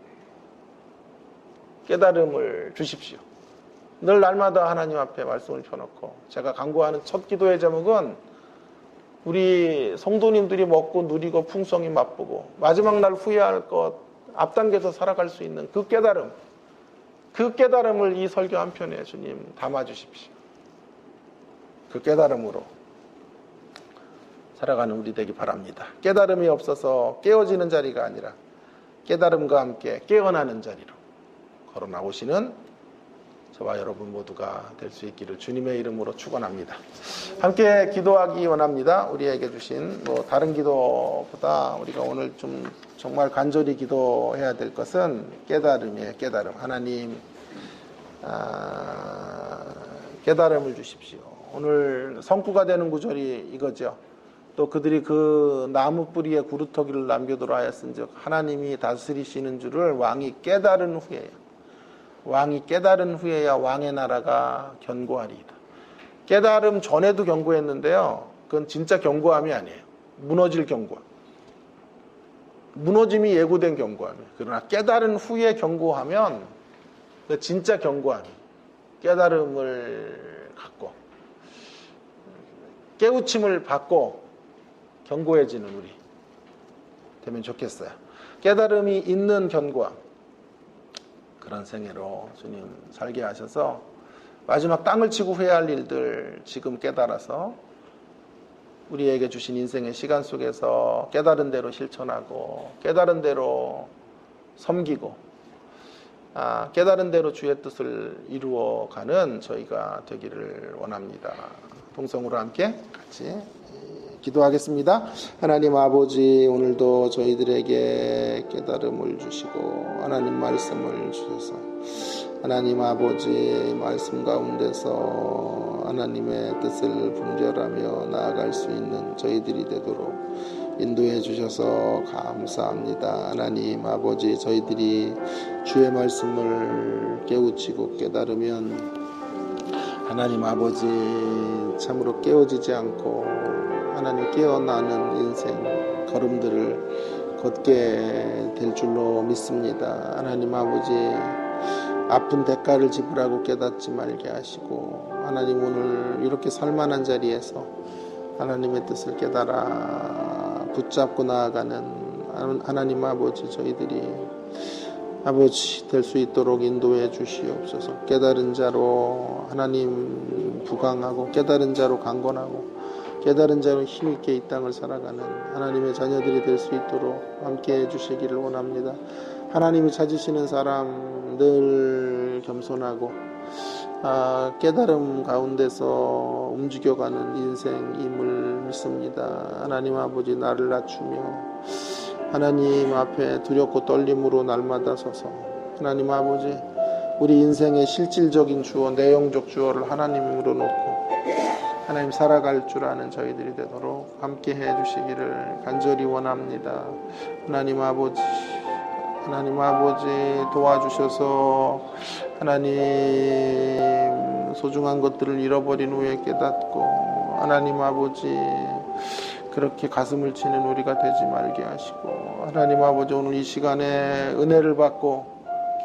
깨달음을 주십시오. 늘 날마다 하나님 앞에 말씀을 펴놓고 제가 간구하는 첫 기도의 제목은 우리 성도님들이 먹고 누리고 풍성히 맛보고 마지막 날 후회할 것 앞당겨서 살아갈 수 있는 그 깨달음, 그 깨달음을 이 설교 한 편에 주님 담아주십시오. 그 깨달음으로 살아가는 우리 되기 바랍니다. 깨달음이 없어서 깨어지는 자리가 아니라 깨달음과 함께 깨어나는 자리로 걸어 나오시는 저와 여러분 모두가 될 수 있기를 주님의 이름으로 축원합니다. 함께 기도하기 원합니다. 우리에게 주신 다른 기도보다 우리가 오늘 좀 정말 간절히 기도해야 될 것은 깨달음이에요. 깨달음. 하나님 깨달음을 주십시오. 오늘 성구가 되는 구절이 이거죠. 또 그들이 그 나무 뿌리에 구루터기를 남겨두라 하였은즉 하나님이 다스리시는 줄을 왕이 깨달은 후에야. 왕이 깨달은 후에야 왕의 나라가 견고하리이다. 깨달음 전에도 견고했는데요. 그건 진짜 견고함이 아니에요. 무너질 견고함. 무너짐이 예고된 견고함이에요. 그러나 깨달은 후에 견고하면 그 진짜 견고함이 깨달음을 갖고 깨우침을 받고 견고해지는 우리 되면 좋겠어요. 깨달음이 있는 견고함, 그런 생애로 주님 살게 하셔서 마지막 땅을 치고 후회할 일들 지금 깨달아서 우리에게 주신 인생의 시간 속에서 깨달은 대로 실천하고 깨달은 대로 섬기고 깨달은 대로 주의 뜻을 이루어가는 저희가 되기를 원합니다. 동성으로 함께 같이 기도하겠습니다. 하나님 아버지, 오늘도 저희들에게 깨달음을 주시고 하나님 말씀을 주셔서 하나님 아버지 말씀 가운데서 하나님의 뜻을 분별하며 나아갈 수 있는 저희들이 되도록 인도해 주셔서 감사합니다. 하나님 아버지, 저희들이 주의 말씀을 깨우치고 깨달으면 하나님 아버지 참으로 깨어지지 않고 하나님 깨어나는 인생 걸음들을 걷게 될 줄로 믿습니다. 하나님 아버지, 아픈 대가를 지불하고 깨닫지 말게 하시고 하나님 오늘 이렇게 살만한 자리에서 하나님의 뜻을 깨달아 붙잡고 나아가는 하나님 아버지, 저희들이 아버지 될 수 있도록 인도해 주시옵소서. 깨달은 자로 하나님 부강하고 깨달은 자로 강건하고 깨달은 자로 힘있게 이 땅을 살아가는 하나님의 자녀들이 될 수 있도록 함께해 주시기를 원합니다. 하나님이 찾으시는 사람 늘 겸손하고 깨달음 가운데서 움직여가는 인생임을 믿습니다. 하나님 아버지, 나를 낮추며 하나님 앞에 두렵고 떨림으로 날마다 서서 하나님 아버지, 우리 인생의 실질적인 주어, 내용적 주어를 하나님으로 놓고 하나님 살아갈 줄 아는 저희들이 되도록 함께 해주시기를 간절히 원합니다. 하나님 아버지 도와주셔서 하나님 소중한 것들을 잃어버린 후에 깨닫고 하나님 아버지 그렇게 가슴을 치는 우리가 되지 말게 하시고, 하나님 아버지 오늘 이 시간에 은혜를 받고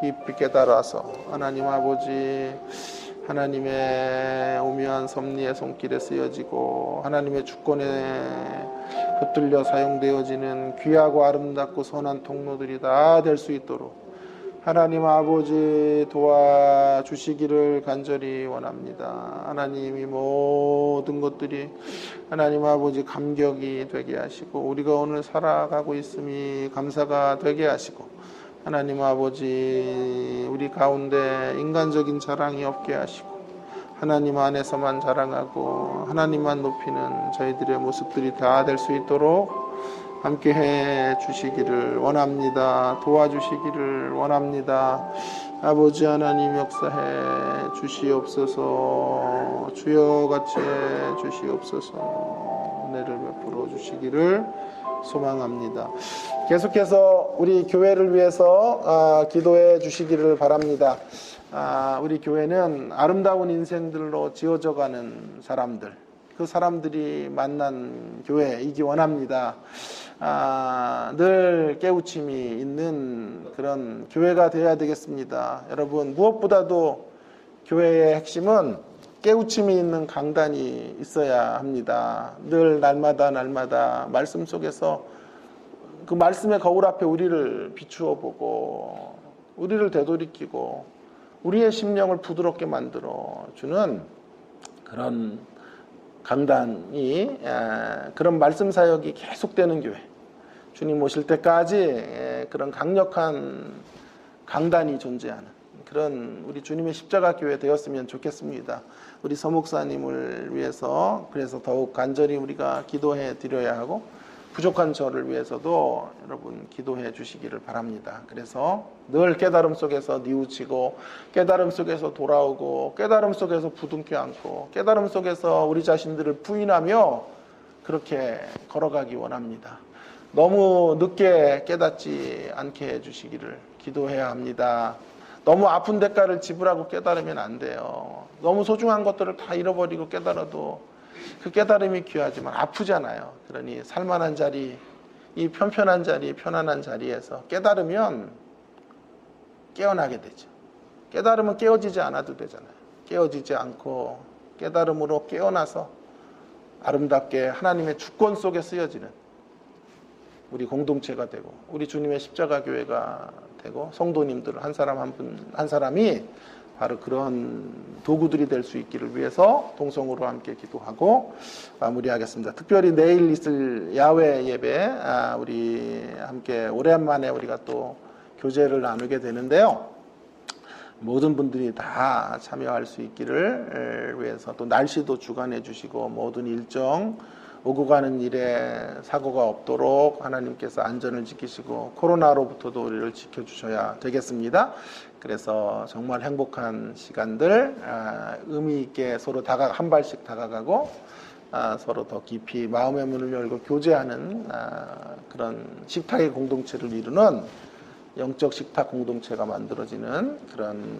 깊이 깨달아서 하나님 아버지 하나님의 오묘한 섭리의 손길에 쓰여지고 하나님의 주권에 붙들려 사용되어지는 귀하고 아름답고 선한 통로들이 다 될 수 있도록 하나님 아버지 도와주시기를 간절히 원합니다. 하나님이 모든 것들이 하나님 아버지 감격이 되게 하시고 우리가 오늘 살아가고 있음이 감사가 되게 하시고 하나님 아버지 우리 가운데 인간적인 자랑이 없게 하시고 하나님 안에서만 자랑하고 하나님만 높이는 저희들의 모습들이 다 될 수 있도록 함께 해 주시기를 원합니다. 도와주시기를 원합니다. 아버지 하나님 역사해 주시옵소서. 주여 같이 해 주시옵소서. 은혜를 베풀어 주시기를 소망합니다. 계속해서 우리 교회를 위해서 기도해 주시기를 바랍니다. 우리 교회는 아름다운 인생들로 지어져가는 사람들, 그 사람들이 만난 교회이기 원합니다. 늘 깨우침이 있는 그런 교회가 되어야 되겠습니다. 여러분, 무엇보다도 교회의 핵심은 깨우침이 있는 강단이 있어야 합니다. 늘 날마다 말씀 속에서 그 말씀의 거울 앞에 우리를 비추어 보고 우리를 되돌이키고 우리의 심령을 부드럽게 만들어 주는 그런 강단이, 그런 말씀 사역이 계속되는 교회, 주님 오실 때까지 그런 강력한 강단이 존재하는 그런 우리 주님의 십자가 교회 되었으면 좋겠습니다. 우리 서목사님을 위해서 그래서 더욱 간절히 우리가 기도해 드려야 하고 부족한 저를 위해서도 여러분 기도해 주시기를 바랍니다. 그래서 늘 깨달음 속에서 뉘우치고 깨달음 속에서 돌아오고 깨달음 속에서 부둥켜 안고 깨달음 속에서 우리 자신들을 부인하며 그렇게 걸어가기 원합니다. 너무 늦게 깨닫지 않게 해주시기를 기도해야 합니다. 너무 아픈 대가를 지불하고 깨달으면 안 돼요. 너무 소중한 것들을 다 잃어버리고 깨달아도 그 깨달음이 귀하지만 아프잖아요. 그러니 살만한 자리, 이 편편한 자리, 편안한 자리에서 깨달으면 깨어나게 되죠. 깨달으면 깨어지지 않아도 되잖아요. 깨어지지 않고 깨달음으로 깨어나서 아름답게 하나님의 주권 속에 쓰여지는 우리 공동체가 되고 우리 주님의 십자가 교회가 되고 성도님들 한 사람 한 사람이 바로 그런 도구들이 될 수 있기를 위해서 동성으로 함께 기도하고 마무리하겠습니다. 특별히 내일 있을 야외 예배 우리 함께 오랜만에 우리가 또 교제를 나누게 되는데요. 모든 분들이 다 참여할 수 있기를 위해서 또 날씨도 주관해 주시고 모든 일정 오고 가는 일에 사고가 없도록 하나님께서 안전을 지키시고 코로나로부터도 우리를 지켜주셔야 되겠습니다. 그래서 정말 행복한 시간들 의미 있게 서로 한 발씩 다가가고 서로 더 깊이 마음의 문을 열고 교제하는 그런 식탁의 공동체를 이루는 영적 식탁 공동체가 만들어지는 그런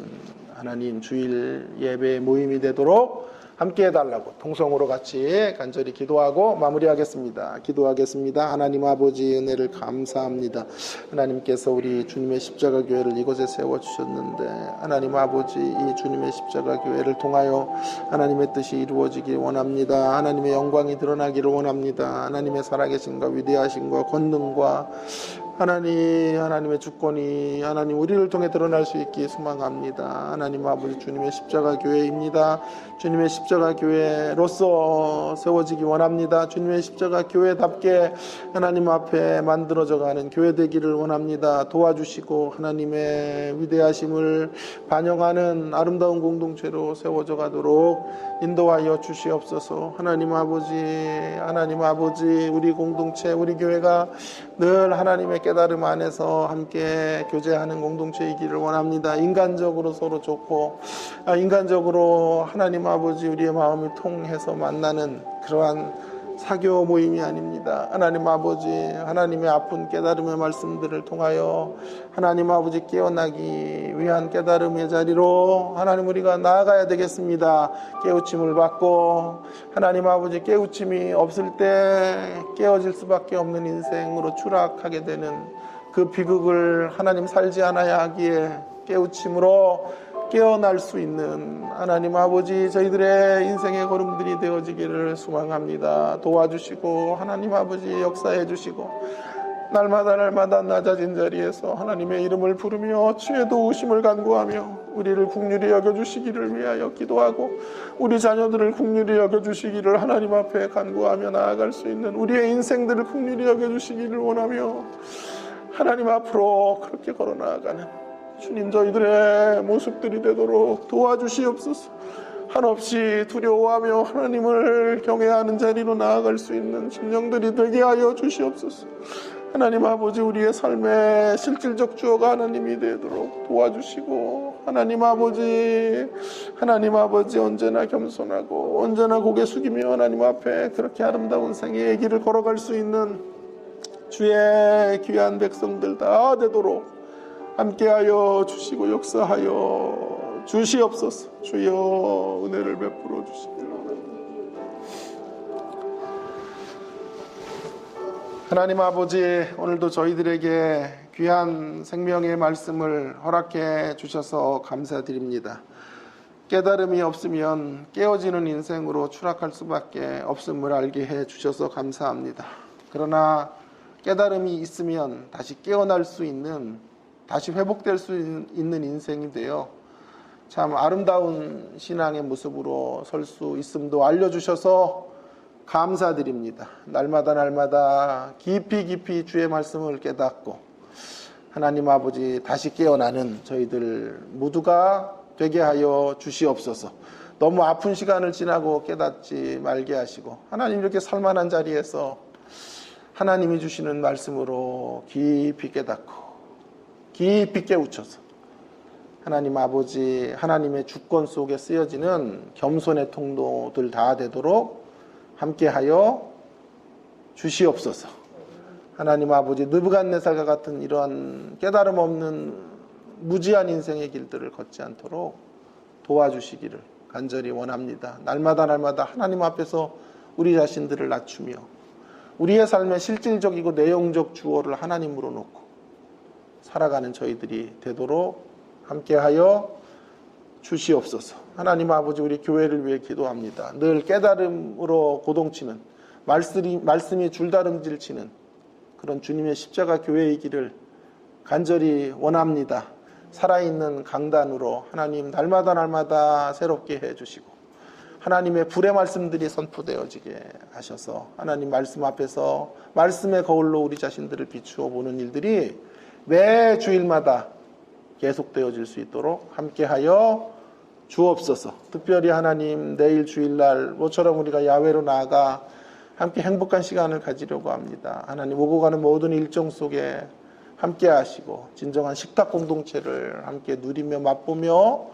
하나님 주일 예배 모임이 되도록 함께 해달라고 통성으로 같이 간절히 기도하고 마무리하겠습니다. 기도하겠습니다. 하나님 아버지 은혜를 감사합니다. 하나님께서 우리 주님의 십자가 교회를 이곳에 세워주셨는데 하나님 아버지 이 주님의 십자가 교회를 통하여 하나님의 뜻이 이루어지길 원합니다. 하나님의 영광이 드러나기를 원합니다. 하나님의 살아계신과 위대하신과 권능과 하나님의 주권이 하나님 우리를 통해 드러날 수 있기에 소망합니다. 하나님 아버지 주님의 십자가 교회입니다. 주님의 십자가 교회로서 세워지기 원합니다. 주님의 십자가 교회답게 하나님 앞에 만들어져가는 교회 되기를 원합니다. 도와주시고 하나님의 위대하심을 반영하는 아름다운 공동체로 세워져 가도록 인도하여 주시옵소서. 하나님 아버지 우리 공동체 우리 교회가 늘 하나님의 깨달음 안에서 함께 교제하는 공동체이기를 원합니다. 인간적으로 서로 좋고 인간적으로 하나님 아버지 우리의 마음이 통해서 만나는 그러한 사교 모임이 아닙니다. 하나님 아버지 하나님의 아픈 깨달음의 말씀들을 통하여 하나님 아버지 깨어나기 위한 깨달음의 자리로 하나님 우리가 나아가야 되겠습니다. 깨우침을 받고 하나님 아버지 깨우침이 없을 때 깨어질 수밖에 없는 인생으로 추락하게 되는 그 비극을 하나님 살지 않아야 하기에 깨우침으로 깨어날 수 있는 하나님 아버지 저희들의 인생의 걸음들이 되어지기를 소망합니다. 도와주시고 하나님 아버지 역사해 주시고 날마다 낮아진 자리에서 하나님의 이름을 부르며 주의 도우심을 간구하며 우리를 긍휼히 여겨주시기를 위하여 기도하고 우리 자녀들을 긍휼히 여겨주시기를 하나님 앞에 간구하며 나아갈 수 있는 우리의 인생들을 긍휼히 여겨주시기를 원하며 하나님 앞으로 그렇게 걸어나아가는 주님 저희들의 모습들이 되도록 도와주시옵소서. 한없이 두려워하며 하나님을 경외하는 자리로 나아갈 수 있는 심령들이 되게 하여 주시옵소서. 하나님 아버지 우리의 삶의 실질적 주어가 하나님이 되도록 도와주시고 하나님 아버지 언제나 겸손하고 언제나 고개 숙이며 하나님 앞에 그렇게 아름다운 생애의 길을 걸어갈 수 있는 주의 귀한 백성들 다 되도록 함께하여 주시고 역사하여 주시옵소서. 주여 은혜를 베풀어 주시기를 원합니다. 하나님 아버지 오늘도 저희들에게 귀한 생명의 말씀을 허락해 주셔서 감사드립니다. 깨달음이 없으면 깨어지는 인생으로 추락할 수밖에 없음을 알게 해 주셔서 감사합니다. 그러나 깨달음이 있으면 다시 깨어날 수 있는 다시 회복될 수 있는 인생이 되어 참 아름다운 신앙의 모습으로 설 수 있음도 알려주셔서 감사드립니다. 날마다 깊이 주의 말씀을 깨닫고 하나님 아버지 다시 깨어나는 저희들 모두가 되게 하여 주시옵소서. 너무 아픈 시간을 지나고 깨닫지 말게 하시고 하나님 이렇게 살만한 자리에서 하나님이 주시는 말씀으로 깊이 깨닫고 깊이 깨우쳐서 하나님 아버지 하나님의 주권 속에 쓰여지는 겸손의 통로들 다 되도록 함께하여 주시옵소서. 하나님 아버지 느부갓네살과 같은 이러한 깨달음 없는 무지한 인생의 길들을 걷지 않도록 도와주시기를 간절히 원합니다. 날마다 하나님 앞에서 우리 자신들을 낮추며 우리의 삶의 실질적이고 내용적 주어를 하나님으로 놓고 살아가는 저희들이 되도록 함께하여 주시옵소서. 하나님 아버지 우리 교회를 위해 기도합니다. 늘 깨달음으로 고동치는 말씀이 줄다름질 치는 그런 주님의 십자가 교회이기를 간절히 원합니다. 살아있는 강단으로 하나님 날마다 새롭게 해주시고 하나님의 불의 말씀들이 선포되어지게 하셔서 하나님 말씀 앞에서 말씀의 거울로 우리 자신들을 비추어 보는 일들이 매 주일마다 계속되어질 수 있도록 함께하여 주옵소서. 특별히 하나님 내일 주일날 모처럼 우리가 야외로 나아가 함께 행복한 시간을 가지려고 합니다. 하나님 오고 가는 모든 일정 속에 함께 하시고 진정한 식탁 공동체를 함께 누리며 맛보며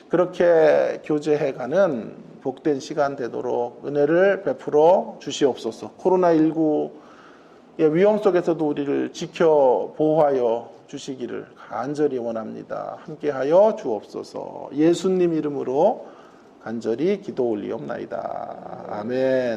그렇게 교제해가는 복된 시간 되도록 은혜를 베풀어 주시옵소서. 코로나19의 위험 속에서도 우리를 지켜 보호하여 주시기를 간절히 원합니다. 함께하여 주옵소서. 예수님 이름으로 간절히 기도 올리옵나이다. 아멘.